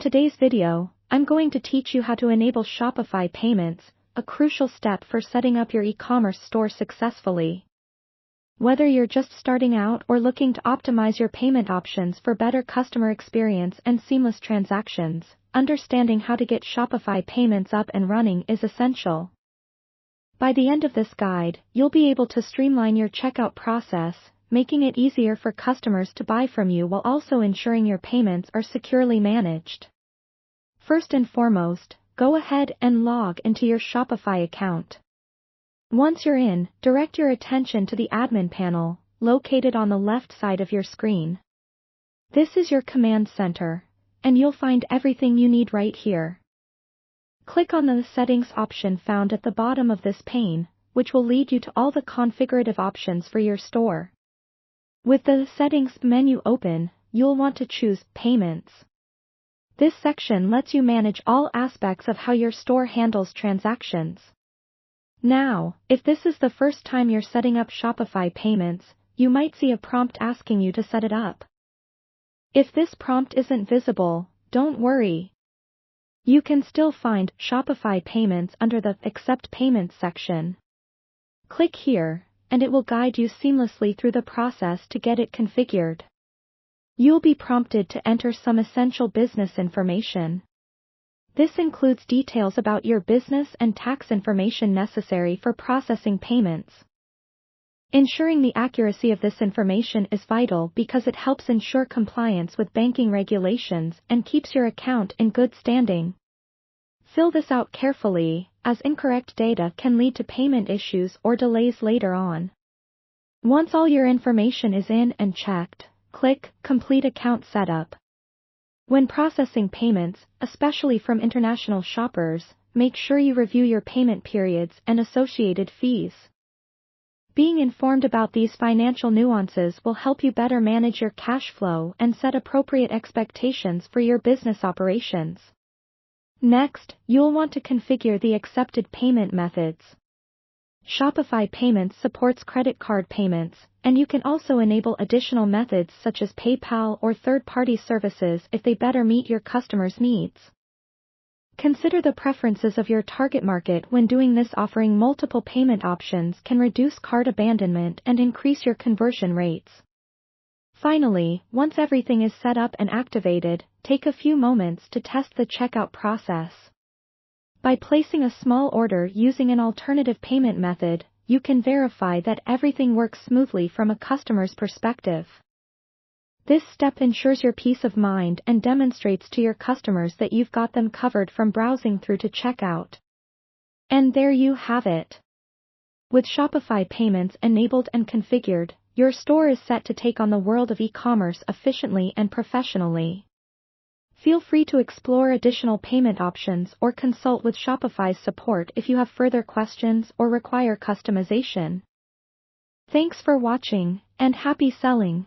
today's video, I'm going to teach you how to enable Shopify Payments, a crucial step for setting up your e-commerce store successfully. Whether you're just starting out or looking to optimize your payment options for better customer experience and seamless transactions, understanding how to get Shopify Payments up and running is essential. By the end of this guide, you'll be able to streamline your checkout process, making it easier for customers to buy from you while also ensuring your payments are securely managed. First and foremost, go ahead and log into your Shopify account. Once you're in, direct your attention to the admin panel, located on the left side of your screen. This is your command center, and you'll find everything you need right here. Click on the Settings option found at the bottom of this pane, which will lead you to all the configurative options for your store. With the Settings menu open, you'll want to choose Payments. This section lets you manage all aspects of how your store handles transactions. Now, if this is the first time you're setting up Shopify Payments, you might see a prompt asking you to set it up. If this prompt isn't visible, don't worry. You can still find Shopify Payments under the Accept Payments section. Click here, and it will guide you seamlessly through the process to get it configured. You'll be prompted to enter some essential business information. This includes details about your business and tax information necessary for processing payments. Ensuring the accuracy of this information is vital because it helps ensure compliance with banking regulations and keeps your account in good standing. Fill this out carefully, as incorrect data can lead to payment issues or delays later on. Once all your information is in and checked, click Complete Account Setup. When processing payments, especially from international shoppers, make sure you review your payment periods and associated fees. Being informed about these financial nuances will help you better manage your cash flow and set appropriate expectations for your business operations. Next, you'll want to configure the accepted payment methods. Shopify Payments supports credit card payments, and you can also enable additional methods such as PayPal or third-party services if they better meet your customers' needs. Consider the preferences of your target market when doing this. Offering multiple payment options can reduce cart abandonment and increase your conversion rates. Finally, once everything is set up and activated, take a few moments to test the checkout process. By placing a small order using an alternative payment method, you can verify that everything works smoothly from a customer's perspective. This step ensures your peace of mind and demonstrates to your customers that you've got them covered from browsing through to checkout. And there you have it. With Shopify Payments enabled and configured, your store is set to take on the world of e-commerce efficiently and professionally. Feel free to explore additional payment options or consult with Shopify's support if you have further questions or require customization. Thanks for watching, and happy selling!